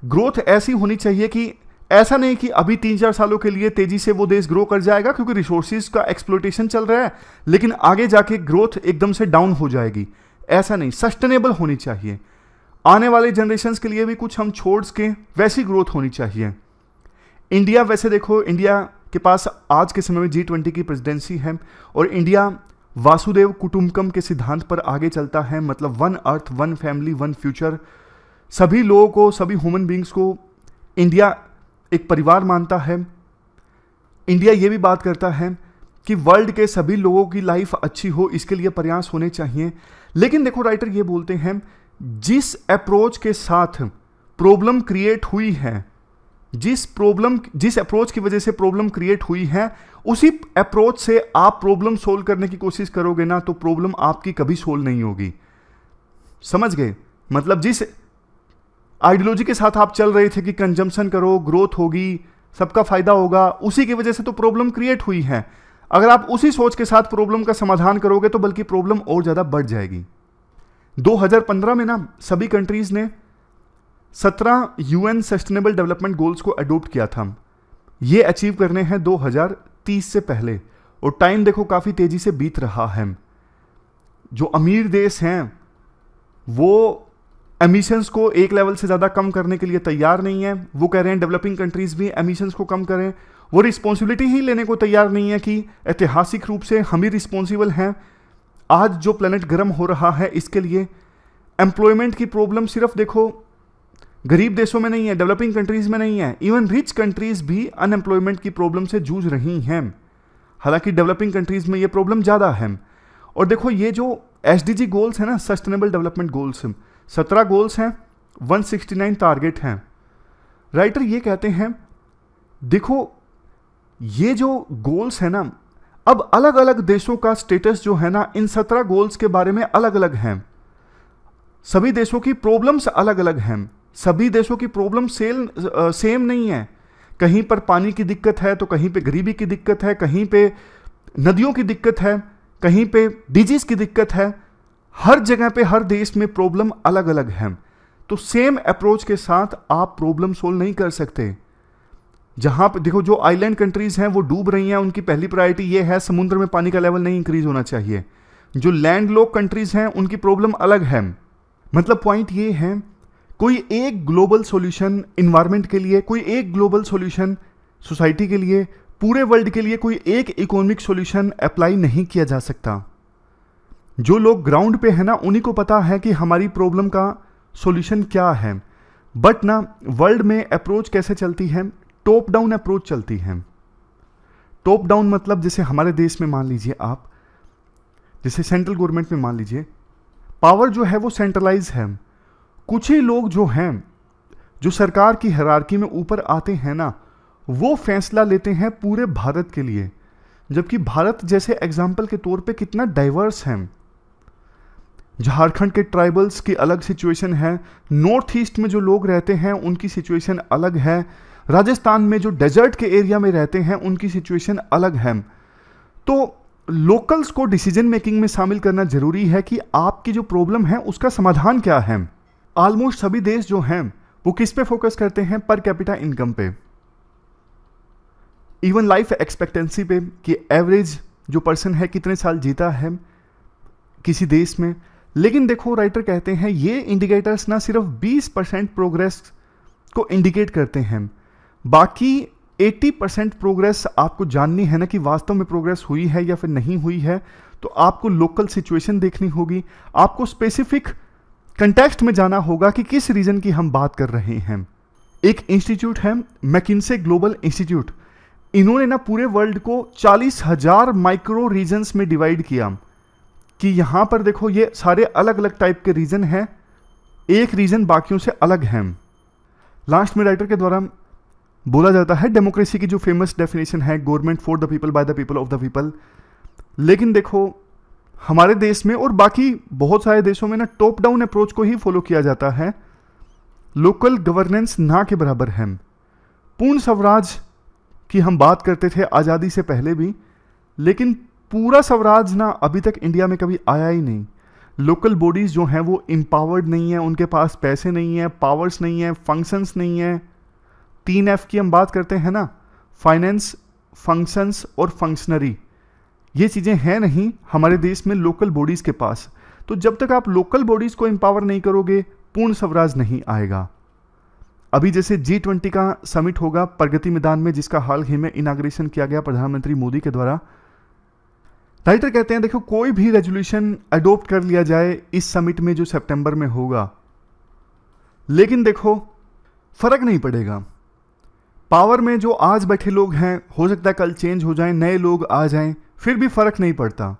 ग्रोथ ऐसी होनी चाहिए कि ऐसा नहीं कि अभी 3-4 सालों के लिए तेजी से वो देश ग्रो कर जाएगा क्योंकि रिसोर्सेज का एक्सप्लोटेशन चल रहा है, लेकिन आगे जाके ग्रोथ एकदम से डाउन हो जाएगी। ऐसा नहीं, सस्टेनेबल होनी चाहिए। आने वाले जनरेशन्स के लिए भी कुछ हम छोड़ के वैसी ग्रोथ होनी चाहिए। इंडिया, वैसे देखो इंडिया के पास आज के समय में G20 की प्रेसिडेंसी है और इंडिया वासुदेव कुटुंबकम के सिद्धांत पर आगे चलता है, मतलब 1 अर्थ 1 फैमिली 1 फ्यूचर। सभी लोगों को, सभी ह्यूमन बींग्स को इंडिया एक परिवार मानता है। इंडिया ये भी बात करता है कि वर्ल्ड के सभी लोगों की लाइफ अच्छी हो, इसके लिए प्रयास होने चाहिए। लेकिन देखो राइटर ये बोलते हैं जिस अप्रोच के साथ प्रॉब्लम क्रिएट हुई है, जिस अप्रोच की वजह से प्रॉब्लम क्रिएट हुई है, उसी अप्रोच से आप प्रॉब्लम सोल्व करने की कोशिश करोगे ना तो प्रॉब्लम आपकी कभी सोल्व नहीं होगी। समझ गए? मतलब जिस आइडियोलॉजी के साथ आप चल रहे थे कि कंजम्पशन करो, ग्रोथ होगी, सबका फायदा होगा, उसी की वजह से तो प्रॉब्लम क्रिएट हुई है। अगर आप उसी सोच के साथ प्रॉब्लम का समाधान करोगे तो बल्कि प्रॉब्लम और ज्यादा बढ़ जाएगी। 2015 में ना सभी कंट्रीज ने 17 यूएन सस्टेनेबल डेवलपमेंट गोल्स को अडॉप्ट किया था। ये अचीव करने हैं 2030 से पहले, और टाइम देखो काफी तेजी से बीत रहा है। जो अमीर देश हैं वो एमिशंस को एक लेवल से ज़्यादा कम करने के लिए तैयार नहीं है। वो कह रहे हैं डेवलपिंग कंट्रीज भी एमिशंस को कम करें। वो रिस्पॉन्सिबिलिटी ही लेने को तैयार नहीं है कि ऐतिहासिक रूप से हम ही रिस्पॉन्सिबल हैं। आज जो प्लेनेट गर्म हो रहा है इसके लिए एम्प्लॉयमेंट की प्रॉब्लम सिर्फ देखो गरीब देशों में नहीं है, डेवलपिंग कंट्रीज में नहीं है, इवन रिच कंट्रीज भी अनएम्प्लॉयमेंट की प्रॉब्लम से जूझ रही हैं। हालांकि डेवलपिंग कंट्रीज में ये प्रॉब्लम ज़्यादा है। और देखो ये जो SDG गोल्स है ना, सस्टेनेबल डेवलपमेंट गोल्स, 17 गोल्स हैं, 169 टारगेट हैं। राइटर ये कहते हैं देखो ये जो गोल्स है ना, अब अलग अलग देशों का स्टेटस जो है ना इन 17 गोल्स के बारे में अलग अलग हैं। सभी देशों की प्रॉब्लम्स अलग अलग हैं, सभी देशों की प्रॉब्लम सेम नहीं है। कहीं पर पानी की दिक्कत है तो कहीं पे गरीबी की दिक्कत है, कहीं पे नदियों की दिक्कत है, कहीं पे डिजीज की दिक्कत है। हर जगह पे हर देश में प्रॉब्लम अलग अलग है। तो सेम अप्रोच के साथ आप प्रॉब्लम सोल्व नहीं कर सकते। जहां पे देखो जो आइलैंड कंट्रीज हैं वो डूब रही हैं, उनकी पहली प्रायोरिटी ये है समुद्र में पानी का लेवल नहीं इंक्रीज होना चाहिए। जो लैंड लॉक कंट्रीज हैं उनकी प्रॉब्लम अलग है। मतलब पॉइंट ये है कोई एक ग्लोबल सॉल्यूशन इन्वायरमेंट के लिए, कोई एक ग्लोबल सॉल्यूशन सोसाइटी के लिए, पूरे वर्ल्ड के लिए कोई एक इकोनॉमिक सॉल्यूशन अप्लाई नहीं किया जा सकता। जो लोग ग्राउंड पे है ना उन्हीं को पता है कि हमारी प्रॉब्लम का सॉल्यूशन क्या है। बट ना वर्ल्ड में अप्रोच कैसे चलती है, टॉप डाउन अप्रोच चलती है। टॉप डाउन मतलब जैसे हमारे देश में मान लीजिए आप, जैसे सेंट्रल गवर्नमेंट में मान लीजिए पावर जो है वो सेंट्रलाइज है। कुछ ही लोग जो हैं जो सरकार की हायरार्की में ऊपर आते हैं ना, वो फैसला लेते हैं पूरे भारत के लिए। जबकि भारत जैसे एग्जाम्पल के तौर पे कितना डाइवर्स है। झारखंड के ट्राइबल्स की अलग सिचुएशन है, नॉर्थ ईस्ट में जो लोग रहते हैं उनकी सिचुएशन अलग है, राजस्थान में जो डेजर्ट के एरिया में रहते हैं उनकी सिचुएशन अलग है। तो लोकल्स को डिसीजन मेकिंग में शामिल करना जरूरी है कि आपकी जो प्रॉब्लम है उसका समाधान क्या है। ऑलमोस्ट सभी देश जो हैं वो किस पे फोकस करते हैं, पर कैपिटा इनकम पे, इवन लाइफ एक्सपेक्टेंसी पे कि एवरेज जो पर्सन है कितने साल जीता है किसी देश में। लेकिन देखो राइटर कहते हैं ये इंडिकेटर्स ना सिर्फ 20% प्रोग्रेस को इंडिकेट करते हैं, बाकी 80% प्रोग्रेस आपको जाननी है ना कि वास्तव में प्रोग्रेस हुई है या फिर नहीं हुई है। तो आपको लोकल सिचुएशन देखनी होगी, आपको स्पेसिफिक कंटेक्स्ट में जाना होगा कि किस रीजन की हम बात कर रहे हैं। एक इंस्टीट्यूट है मैकिन्से ग्लोबल इंस्टीट्यूट, इन्होंने ना पूरे वर्ल्ड को 40,000 माइक्रो रीजन्स में डिवाइड किया कि यहां पर देखो ये सारे अलग अलग टाइप के रीजन हैं, एक रीजन बाकियों से अलग है। लास्ट में राइटर के द्वारा बोला जाता है डेमोक्रेसी की जो फेमस डेफिनेशन है, government for the people by the people of the people. लेकिन देखो हमारे देश में और बाकी बहुत सारे देशों में ना टॉप डाउन अप्रोच को ही फॉलो किया जाता है। लोकल गवर्नेंस ना के बराबर है। पूर्ण स्वराज की हम बात करते थे आज़ादी से पहले भी, लेकिन पूरा स्वराज ना अभी तक इंडिया में कभी आया ही नहीं। लोकल बॉडीज जो हैं वो एम्पावर्ड नहीं है, उनके पास पैसे नहीं है, पावर्स नहीं है, फंक्शंस नहीं है। 3F की हम बात करते हैं ना, फाइनेंस, फंक्शंस और फंक्शनरी, ये चीज़ें हैं नहीं हमारे देश में लोकल बॉडीज़ के पास। तो जब तक आप लोकल बॉडीज़ को एम्पावर नहीं करोगे पूर्ण स्वराज नहीं आएगा। अभी जैसे G20 का समिट होगा प्रगति मैदान में, जिसका हाल ही में इनाग्रेशन किया गया प्रधानमंत्री मोदी के द्वारा। राइटर कहते हैं देखो कोई भी रेजोल्यूशन अडॉप्ट कर लिया जाए इस समिट में जो सितंबर में होगा, लेकिन देखो फर्क नहीं पड़ेगा। पावर में जो आज बैठे लोग हैं हो सकता है कल चेंज हो जाएं, नए लोग आ जाएं, फिर भी फर्क नहीं पड़ता,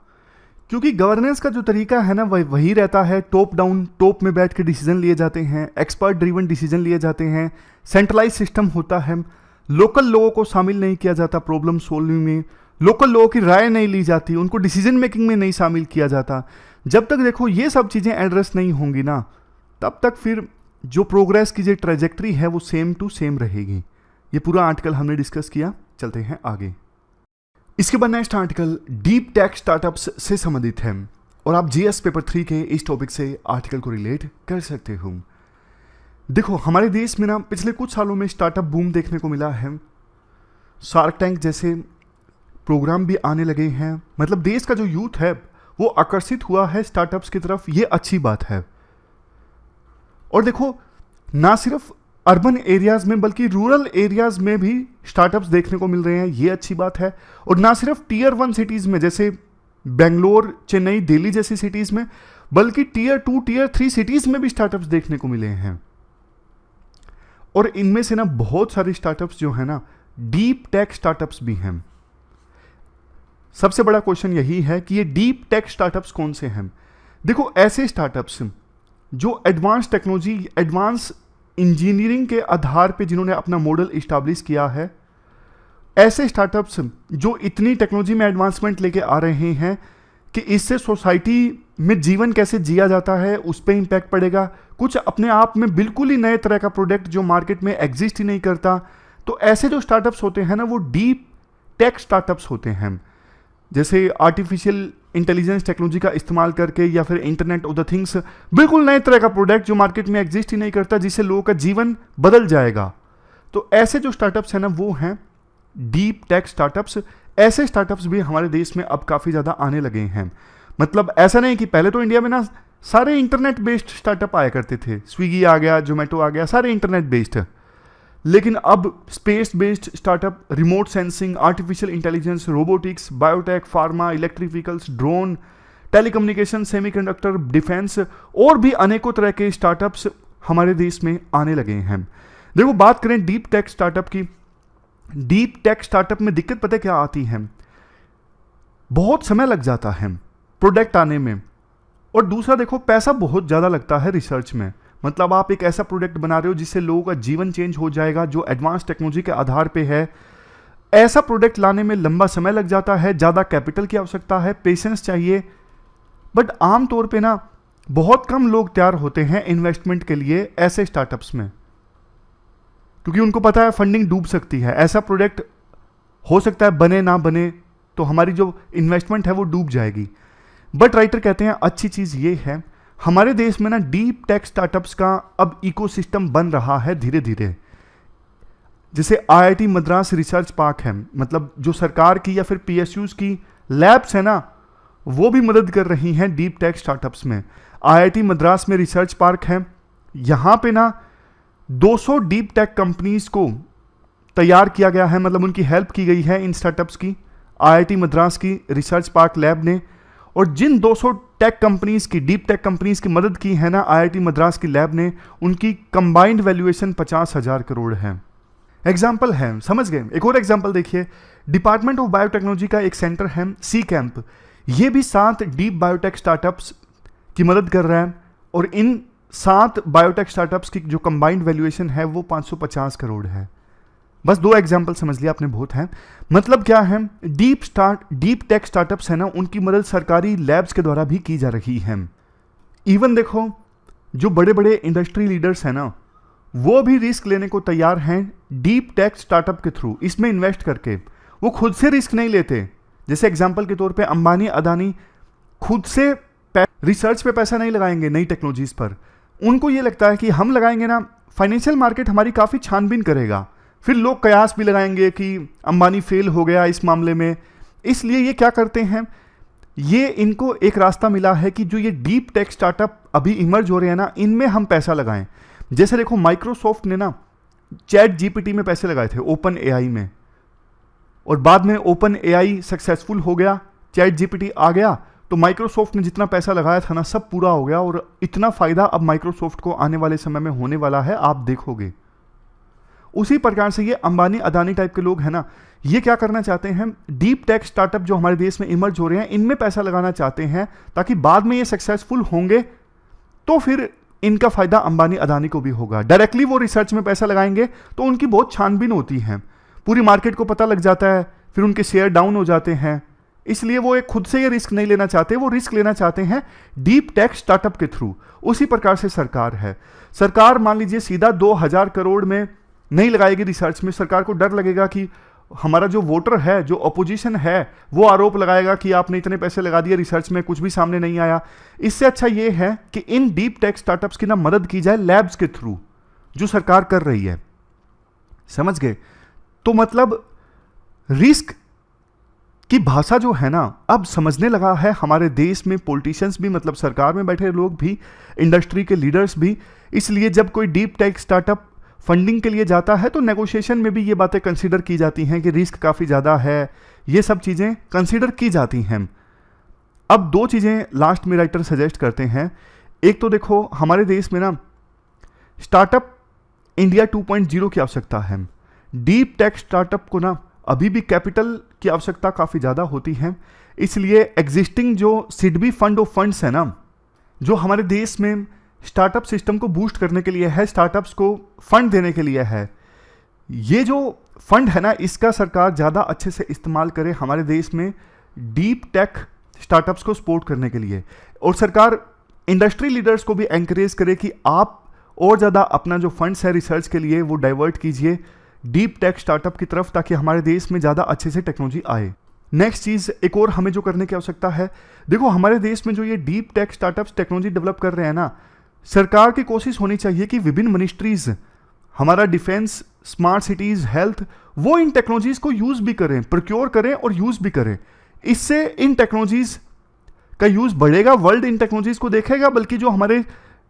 क्योंकि गवर्नेंस का जो तरीका है ना वही रहता है। टॉप डाउन, टॉप में बैठ के डिसीजन लिए जाते हैं, एक्सपर्ट ड्रिवन डिसीजन लिए जाते हैं, सेंट्रलाइज सिस्टम होता है। लोकल लोगों को शामिल नहीं किया जाता प्रॉब्लम सॉल्विंग में, लोकल लोगों की राय नहीं ली जाती, उनको डिसीजन मेकिंग में नहीं शामिल किया जाता। जब तक देखो ये सब चीज़ें एड्रेस नहीं होंगी ना, तब तक फिर जो प्रोग्रेस की जो ट्रेजेक्ट्री है वो सेम टू सेम रहेगी। ये पूरा आर्टिकल हमने डिस्कस किया, चलते हैं आगे। इसके बाद next article deep tech startups से संबंधित है और आप जीएस पेपर 3 के इस टॉपिक से आर्टिकल को रिलेट कर सकते हो। देखो हमारे देश में ना पिछले कुछ सालों में स्टार्टअप बूम देखने को मिला है। शार्क टैंक जैसे प्रोग्राम भी आने लगे हैं, मतलब देश का जो यूथ है वो आकर्षित हुआ है स्टार्टअप्स की तरफ, ये अच्छी बात है। और देखो ना सिर्फ अर्बन एरियाज में बल्कि रूरल एरियाज में भी स्टार्टअप्स देखने को मिल रहे हैं, ये अच्छी बात है। और ना सिर्फ टीयर 1 सिटीज़ में जैसे बेंगलोर, चेन्नई, दिल्ली जैसी सिटीज़ में, बल्कि टीयर 2, टीयर 3 सिटीज़ में भी स्टार्टअप्स देखने को मिले हैं। और इनमें से ना बहुत सारे स्टार्टअप्स जो है ना डीप टेक स्टार्टअप्स भी हैं। सबसे बड़ा क्वेश्चन यही है कि ये डीप टेक स्टार्टअप्स कौन से हैं। देखो ऐसे स्टार्टअप्स जो एडवांस टेक्नोलॉजी, एडवांस इंजीनियरिंग के आधार पे जिन्होंने अपना मॉडल इस्टेब्लिश किया है, ऐसे स्टार्टअप्स जो इतनी टेक्नोलॉजी में एडवांसमेंट लेके आ रहे हैं कि इससे सोसाइटी में जीवन कैसे जिया जाता है उस पर इम्पैक्ट पड़ेगा। कुछ अपने आप में बिल्कुल ही नए तरह का प्रोडक्ट जो मार्केट में एग्जिस्ट ही नहीं करता। तो ऐसे जो स्टार्टअप्स होते हैं ना, वो डीप टेक स्टार्टअप्स होते हैं, जैसे आर्टिफिशियल इंटेलिजेंस टेक्नोलॉजी का इस्तेमाल करके या फिर इंटरनेट ऑफ द थिंग्स, बिल्कुल नए तरह का प्रोडक्ट जो मार्केट में एग्जिस्ट ही नहीं करता, जिससे लोगों का जीवन बदल जाएगा। तो ऐसे जो स्टार्टअप्स हैं ना, वो हैं डीप टेक स्टार्टअप्स। ऐसे स्टार्टअप्स भी हमारे देश में अब काफ़ी ज़्यादा आने लगे हैं। मतलब ऐसा नहीं कि पहले तो इंडिया में ना सारे इंटरनेट बेस्ड स्टार्टअप आया करते थे, स्विगी आ गया, जोमेटो आ गया, सारे इंटरनेट बेस्ड। लेकिन अब space based startup, remote sensing, artificial intelligence, robotics, biotech, pharma, electric vehicles, drone, telecommunication, semiconductor, defence और भी अनेकों तरह के स्टार्टअप्स हमारे देश में आने लगे हैं। देखो, बात करें डीप टेक स्टार्टअप की, डीप टेक स्टार्टअप में दिक्कत पता क्या आती है? बहुत समय लग जाता है प्रोडक्ट आने में, और दूसरा देखो पैसा बहुत ज़्यादा लगता है रिसर्च में। मतलब आप एक ऐसा प्रोडक्ट बना रहे हो जिससे लोगों का जीवन चेंज हो जाएगा, जो एडवांस टेक्नोलॉजी के आधार पे है। ऐसा प्रोडक्ट लाने में लंबा समय लग जाता है, ज़्यादा कैपिटल की आवश्यकता है, पेशेंस चाहिए। बट आमतौर पे ना बहुत कम लोग तैयार होते हैं इन्वेस्टमेंट के लिए ऐसे स्टार्टअप्स में, क्योंकि उनको पता है फंडिंग डूब सकती है। ऐसा प्रोडक्ट हो सकता है बने ना बने, तो हमारी जो इन्वेस्टमेंट है वो डूब जाएगी। बट राइटर कहते हैं अच्छी चीज़ ये है, हमारे देश में ना डीप टेक स्टार्टअप्स का अब इकोसिस्टम बन रहा है धीरे धीरे। जैसे IIT मद्रास रिसर्च पार्क है, मतलब जो सरकार की या फिर PSUs की लैब्स है ना, वो भी मदद कर रही हैं डीप टेक स्टार्टअप्स में। IIT मद्रास में रिसर्च पार्क है, यहाँ पे ना 200 डीप टेक कंपनीज को तैयार किया गया है, मतलब उनकी हेल्प की गई है इन स्टार्टअप्स की IIT मद्रास की रिसर्च पार्क लैब ने। और जिन 200 टेक कंपनीज की, डीप टेक कंपनीज की मदद की है ना IIT मद्रास की लैब ने, उनकी कंबाइंड वैल्यूएशन 50,000 करोड़ है। एग्जाम्पल है, समझ गए? एक और एग्जाम्पल देखिए, डिपार्टमेंट ऑफ बायोटेक्नोलॉजी का एक सेंटर है सी कैंप, ये भी 7 डीप बायोटेक स्टार्टअप्स की मदद कर रहा है, और इन 7 बायोटेक स्टार्टअप्स की जो कंबाइंड वैल्यूएशन है वो 550 करोड़ है। बस 2 एग्जाम्पल समझ लिया आपने, बहुत है। मतलब क्या है, डीप टेक स्टार्टअप्स है ना, उनकी मदद सरकारी लैब्स के द्वारा भी की जा रही है। इवन देखो, जो बड़े बड़े इंडस्ट्री लीडर्स हैं ना, वो भी रिस्क लेने को तैयार हैं डीप टेक स्टार्टअप के थ्रू, इसमें इन्वेस्ट करके। वो खुद से रिस्क नहीं लेते। जैसे एग्जाम्पल के तौर पे अंबानी, अदानी खुद से रिसर्च पे पैसा नहीं लगाएंगे नई टेक्नोलॉजीज पर। उनको ये लगता है कि हम लगाएंगे ना, फाइनेंशियल मार्केट हमारी काफ़ी छानबीन करेगा, फिर लोग कयास भी लगाएंगे कि अंबानी फेल हो गया इस मामले में। इसलिए ये क्या करते हैं, ये इनको एक रास्ता मिला है कि जो ये डीप टेक स्टार्टअप अभी इमर्ज हो रहे हैं ना, इनमें हम पैसा लगाएं। जैसे देखो, माइक्रोसॉफ्ट ने ना ChatGPT में पैसे लगाए थे, OpenAI में, और बाद में OpenAI सक्सेसफुल हो गया, ChatGPT आ गया, तो माइक्रोसॉफ्ट ने जितना पैसा लगाया था ना, सब पूरा हो गया। और इतना फायदा अब माइक्रोसॉफ्ट को आने वाले समय में होने वाला है, आप देखोगे। उसी प्रकार से ये अंबानी, अदानी टाइप के लोग हैं ना, ये क्या करना चाहते हैं, डीप टेक स्टार्टअप जो हमारे देश में इमर्ज हो रहे हैं, इनमें पैसा लगाना चाहते हैं, ताकि बाद में ये सक्सेसफुल होंगे तो फिर इनका फायदा अंबानी, अदानी को भी होगा। डायरेक्टली वो रिसर्च में पैसा लगाएंगे तो उनकी बहुत छानबीन होती है, पूरी मार्केट को पता लग जाता है, फिर उनके शेयर डाउन हो जाते हैं। इसलिए वो एक खुद से ये रिस्क नहीं लेना चाहते, वो रिस्क लेना चाहते हैं डीप टेक स्टार्टअप के थ्रू। उसी प्रकार से सरकार है, सरकार मान लीजिए सीधा 2000 करोड़ में नहीं लगाएगी रिसर्च में। सरकार को डर लगेगा कि हमारा जो वोटर है, जो अपोजिशन है, वो आरोप लगाएगा कि आपने इतने पैसे लगा दिए रिसर्च में, कुछ भी सामने नहीं आया। इससे अच्छा ये है कि इन डीप टेक स्टार्टअप्स की ना मदद की जाए लैब्स के थ्रू, जो सरकार कर रही है। समझ गए? तो मतलब रिस्क की भाषा जो है ना, अब समझने लगा है हमारे देश में पॉलिटिशियंस भी, मतलब सरकार में बैठे लोग भी, इंडस्ट्री के लीडर्स भी। इसलिए जब कोई डीप टेक स्टार्टअप फंडिंग के लिए जाता है तो नेगोशिएशन में भी ये बातें कंसीडर की जाती हैं कि रिस्क काफ़ी ज़्यादा है, ये सब चीज़ें कंसीडर की जाती हैं। अब 2 चीज़ें लास्ट में राइटर सजेस्ट करते हैं। एक तो देखो, हमारे देश में ना स्टार्टअप इंडिया 2.0 की आवश्यकता है। डीप टेक स्टार्टअप को ना अभी भी कैपिटल की आवश्यकता काफ़ी ज़्यादा होती है। इसलिए एग्जिस्टिंग जो सिडबी फंड ऑफ फंड्स है ना, जो हमारे देश में स्टार्टअप सिस्टम को बूस्ट करने के लिए है, स्टार्टअप्स को फंड देने के लिए है। ये जो फंड है ना, इसका सरकार ज़्यादा अच्छे से इस्तेमाल करे हमारे देश में डीप टेक स्टार्टअप्स को सपोर्ट करने के लिए। और सरकार इंडस्ट्री लीडर्स को भी एंकरेज करे कि आप और ज़्यादा अपना जो फंड्स है रिसर्च के लिए वो डाइवर्ट कीजिए डीप टेक स्टार्टअप की तरफ, ताकि हमारे देश में ज़्यादा अच्छे से टेक्नोलॉजी आए। नेक्स्ट चीज़ एक और हमें जो करने की आवश्यकता है, देखो हमारे देश में जो ये deep tech startups technology develop कर रहे हैं ना, सरकार की कोशिश होनी चाहिए कि विभिन्न मिनिस्ट्रीज, हमारा डिफेंस, स्मार्ट सिटीज़, हेल्थ, वो इन टेक्नोलॉजीज़ को यूज़ भी करें, प्रोक्योर करें और यूज़ भी करें। इससे इन टेक्नोलॉजीज़ का यूज़ बढ़ेगा, वर्ल्ड इन टेक्नोलॉजीज़ को देखेगा, बल्कि जो हमारे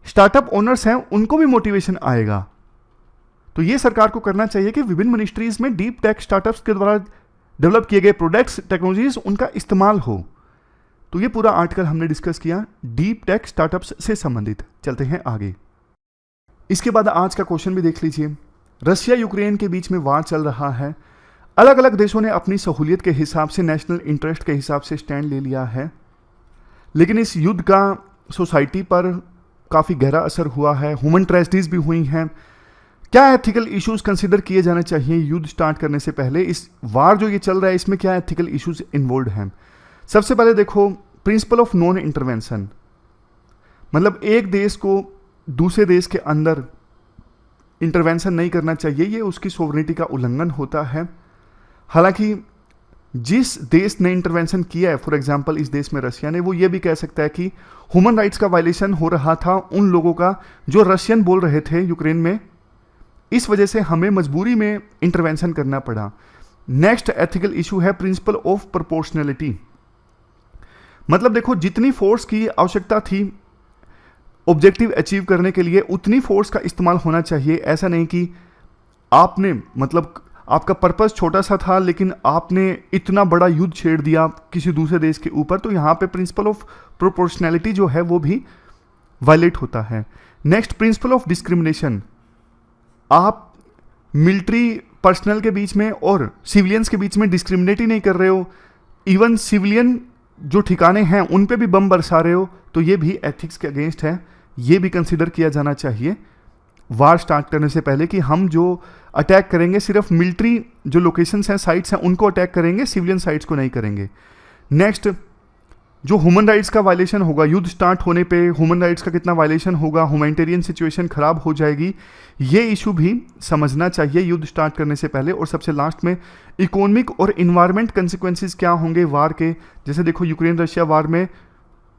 स्टार्टअप ओनर्स हैं उनको भी मोटिवेशन आएगा। तो ये सरकार को करना चाहिए कि विभिन्न मिनिस्ट्रीज़ में डीप टेक स्टार्टअप्स के द्वारा डेवलप किए गए प्रोडक्ट्स, टेक्नोलॉजीज़, उनका इस्तेमाल हो। तो ये पूरा आर्टिकल हमने डिस्कस किया डीप टेक स्टार्टअप्स से संबंधित। चलते हैं आगे। इसके बाद आज का क्वेश्चन भी देख लीजिए। रशिया यूक्रेन के बीच में वार चल रहा है। अलग अलग देशों ने अपनी सहूलियत के हिसाब से, नेशनल इंटरेस्ट के हिसाब से स्टैंड ले लिया है, लेकिन इस युद्ध का सोसाइटी पर काफ़ी गहरा असर हुआ है। ह्यूमन ट्रेजेडीज भी हुई हैं। क्या एथिकल इश्यूज कंसिडर किए जाने चाहिए युद्ध स्टार्ट करने से पहले? इस वार जो ये चल रहा है इसमें क्या एथिकल इश्यूज इन्वॉल्व हैं? सबसे पहले देखो, प्रिंसिपल ऑफ नॉन इंटरवेंशन, मतलब एक देश को दूसरे देश के अंदर इंटरवेंशन नहीं करना चाहिए, ये उसकी सोवरेनिटी का उल्लंघन होता है। हालांकि जिस देश ने इंटरवेंशन किया है, फॉर एग्जांपल इस देश में रशिया ने, वो ये भी कह सकता है कि ह्यूमन राइट्स का वायलेशन हो रहा था उन लोगों का जो रशियन बोल रहे थे यूक्रेन में, इस वजह से हमें मजबूरी में इंटरवेंशन करना पड़ा। नेक्स्ट एथिकल इशू है प्रिंसिपल ऑफ प्रोपोर्शनैलिटी, मतलब देखो जितनी फोर्स की आवश्यकता थी ऑब्जेक्टिव अचीव करने के लिए उतनी फोर्स का इस्तेमाल होना चाहिए। ऐसा नहीं कि आपने, मतलब आपका पर्पस छोटा सा था लेकिन आपने इतना बड़ा युद्ध छेड़ दिया किसी दूसरे देश के ऊपर, तो यहाँ पे प्रिंसिपल ऑफ प्रोपोर्शनैलिटी जो है वो भी वायलेट होता है। नेक्स्ट, प्रिंसिपल ऑफ डिस्क्रिमिनेशन, आप मिलिट्री पर्सनल के बीच में और सिविलियंस के बीच में डिस्क्रिमिनेट ही नहीं कर रहे हो, इवन सिविलियन जो ठिकाने हैं उन पे भी बम बरसा रहे हो, तो ये भी एथिक्स के अगेंस्ट है। ये भी कंसिडर किया जाना चाहिए वार स्टार्ट करने से पहले कि हम जो अटैक करेंगे सिर्फ मिलिट्री जो लोकेशंस हैं, साइट्स हैं, उनको अटैक करेंगे, सिविलियन साइट्स को नहीं करेंगे। नेक्स्ट, जो ह्यूमन राइट्स का वायलेशन होगा युद्ध स्टार्ट होने पे, ह्यूमन राइट्स का कितना वायलेशन होगा, ह्यूमैनिटेरियन सिचुएशन खराब हो जाएगी, ये इशू भी समझना चाहिए युद्ध स्टार्ट करने से पहले। और सबसे लास्ट में इकोनॉमिक और इन्वायरमेंट कंसिक्वेंसेस क्या होंगे वार के, जैसे देखो यूक्रेन रशिया वार में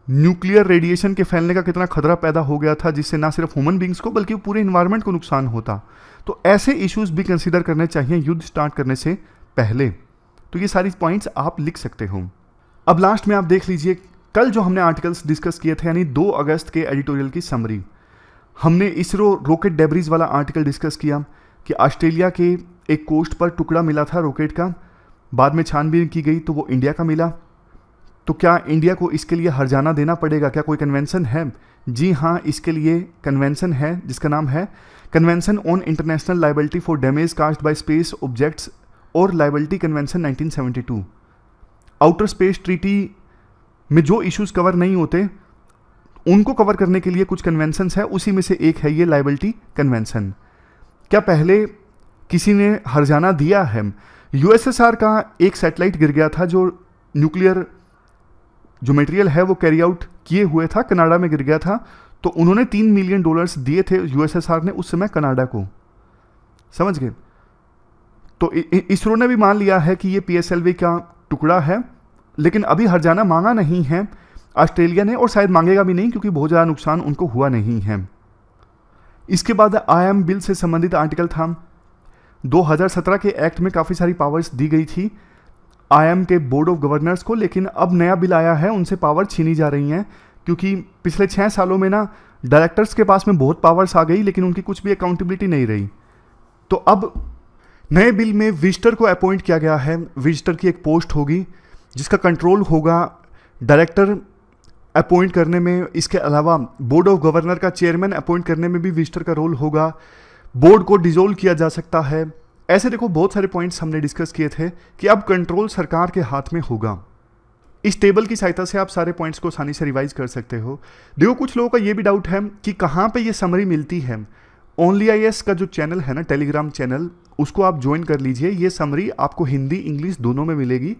न्यूक्लियर रेडिएशन के फैलने का कितना खतरा पैदा हो गया था, जिससे ना सिर्फ ह्यूमन बींग्स को बल्कि पूरे इन्वायरमेंट को नुकसान होता। तो ऐसे इश्यूज भी कंसिडर करने चाहिए युद्ध स्टार्ट करने से पहले। तो ये सारी पॉइंट्स आप लिख सकते हो। अब लास्ट में आप देख लीजिए, कल जो हमने आर्टिकल्स डिस्कस किए थे, यानी 2 अगस्त के एडिटोरियल की समरी, हमने इसरो रॉकेट डेब्रीज वाला आर्टिकल डिस्कस किया कि ऑस्ट्रेलिया के एक कोस्ट पर टुकड़ा मिला था रॉकेट का, बाद में छानबीन की गई तो वो इंडिया का मिला। तो क्या इंडिया को इसके लिए हर्जाना देना पड़ेगा? क्या कोई कन्वेंशन है? जी हाँ, इसके लिए कन्वेंशन है जिसका नाम है convention on international liability for damage caused by space objects और liability convention 1972। Outer space treaty में जो इश्यूज कवर नहीं होते उनको कवर करने के लिए कुछ कन्वेंशंस है, उसी में से एक है ये लाइबिलिटी कन्वेंशन। क्या पहले किसी ने हर्जाना दिया है? यूएसएसआर का एक सैटेलाइट गिर गया था जो न्यूक्लियर जो मटेरियल है वो कैरी आउट किए हुए था, कनाडा में गिर गया था, तो उन्होंने $3 मिलियन दिए थे यूएसएसआर ने उस समय कनाडा को, समझ गए? तो इसरो ने भी मान लिया है कि ये पीएसएलवी का टुकड़ा है, लेकिन अभी हर्जाना मांगा नहीं है ऑस्ट्रेलिया ने, और शायद मांगेगा भी नहीं क्योंकि बहुत ज़्यादा नुकसान उनको हुआ नहीं है। इसके बाद आईएम बिल से संबंधित आर्टिकल था। 2017 के एक्ट में काफ़ी सारी पावर्स दी गई थी आईएम के बोर्ड ऑफ गवर्नर्स को, लेकिन अब नया बिल आया है, उनसे पावर छीनी जा रही हैं क्योंकि पिछले 6 सालों में ना डायरेक्टर्स के पास में बहुत पावर्स आ गई लेकिन उनकी कुछ भी अकाउंटेबिलिटी नहीं रही। तो अब नए बिल में विजिटर को अपॉइंट किया गया है। विजिटर की एक पोस्ट होगी जिसका कंट्रोल होगा डायरेक्टर अपॉइंट करने में, इसके अलावा बोर्ड ऑफ गवर्नर का चेयरमैन अपॉइंट करने में भी विजिटर का रोल होगा, बोर्ड को डिसॉल्व किया जा सकता है। ऐसे देखो बहुत सारे पॉइंट्स हमने डिस्कस किए थे कि अब कंट्रोल सरकार के हाथ में होगा। इस टेबल की सहायता से आप सारे पॉइंट्स को आसानी से रिवाइज कर सकते हो। देखो कुछ लोगों का ये भी डाउट है कि कहाँ पे ये समरी मिलती है। ओनली आईएएस का जो चैनल है ना, टेलीग्राम चैनल, उसको आप ज्वाइन कर लीजिए। ये समरी आपको हिंदी इंग्लिश दोनों में मिलेगी।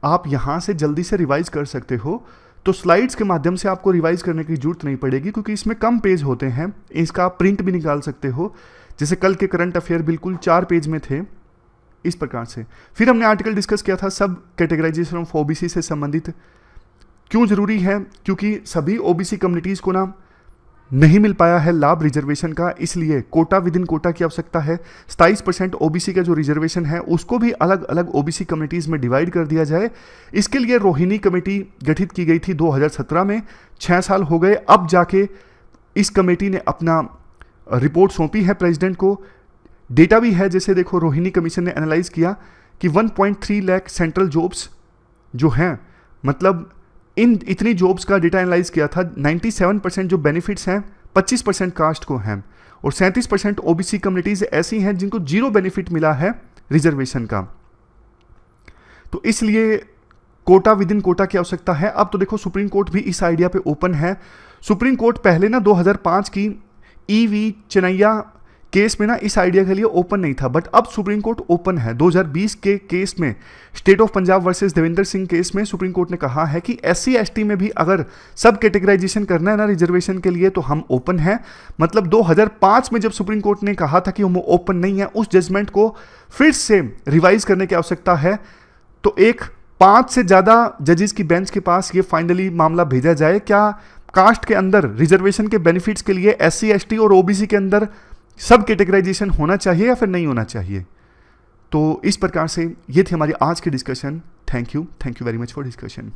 आप यहाँ से जल्दी से रिवाइज कर सकते हो। तो स्लाइड्स के माध्यम से आपको रिवाइज करने की जरूरत नहीं पड़ेगी, क्योंकि इसमें कम पेज होते हैं। इसका आप प्रिंट भी निकाल सकते हो। जैसे कल के करंट अफेयर बिल्कुल 4 पेज में थे, इस प्रकार से। फिर हमने आर्टिकल डिस्कस किया था सब कैटेगराइजेशन ऑफ ओबीसी से संबंधित। क्यों जरूरी है? क्योंकि सभी ओबीसी कम्युनिटीज़ को ना नहीं मिल पाया है लाभ रिजर्वेशन का, इसलिए कोटा विद इन कोटा की आवश्यकता है। 27% ओबीसी का जो रिजर्वेशन है उसको भी अलग अलग ओबीसी कम्युनिटीज़ में डिवाइड कर दिया जाए। इसके लिए रोहिणी कमेटी गठित की गई थी 2017 में। 6 साल हो गए, अब जाके इस कमेटी ने अपना रिपोर्ट सौंपी है प्रेसिडेंट को। डेटा भी है, जैसे देखो रोहिणी कमीशन ने एनालाइज किया कि 1.3 लाख सेंट्रल जॉब्स जो हैं, मतलब इन इतनी जॉब्स का डेटा एनालाइज किया था। 97% जो बेनिफिट्स हैं 25% कास्ट को हैं, और 37% ओबीसी कम्युनिटीज ऐसी हैं जिनको 0 बेनिफिट मिला है रिजर्वेशन का। तो इसलिए कोटा विद इन कोटा की आवश्यकता है। अब तो देखो सुप्रीम कोर्ट भी इस आइडिया पे ओपन है। सुप्रीम कोर्ट पहले ना 2005 की ईवी चेन्नैया केस में ना इस आइडिया के लिए ओपन नहीं था, बट अब सुप्रीम कोर्ट ओपन है। 2020 के केस में, state of Punjab versus Devendra Singh case में, सुप्रीम कोर्ट ने कहा है कि SC ST में भी अगर सब कैटेगराइजेशन करना है ना रिजर्वेशन के लिए, तो हम ओपन है। मतलब 2005 में जब सुप्रीम कोर्ट ने कहा था कि हम ओपन नहीं है, उस जजमेंट को फिर से रिवाइज करने की आवश्यकता है। तो एक 5 से ज़्यादा जजेस की बेंच के पास ये फाइनली मामला भेजा जाए, क्या कास्ट के अंदर रिजर्वेशन के बेनिफिट्स के लिए SC ST और OBC के अंदर सब कैटेगराइजेशन होना चाहिए या फिर नहीं होना चाहिए। तो इस प्रकार से ये थी हमारी आज की discussion. Thank you very much for discussion.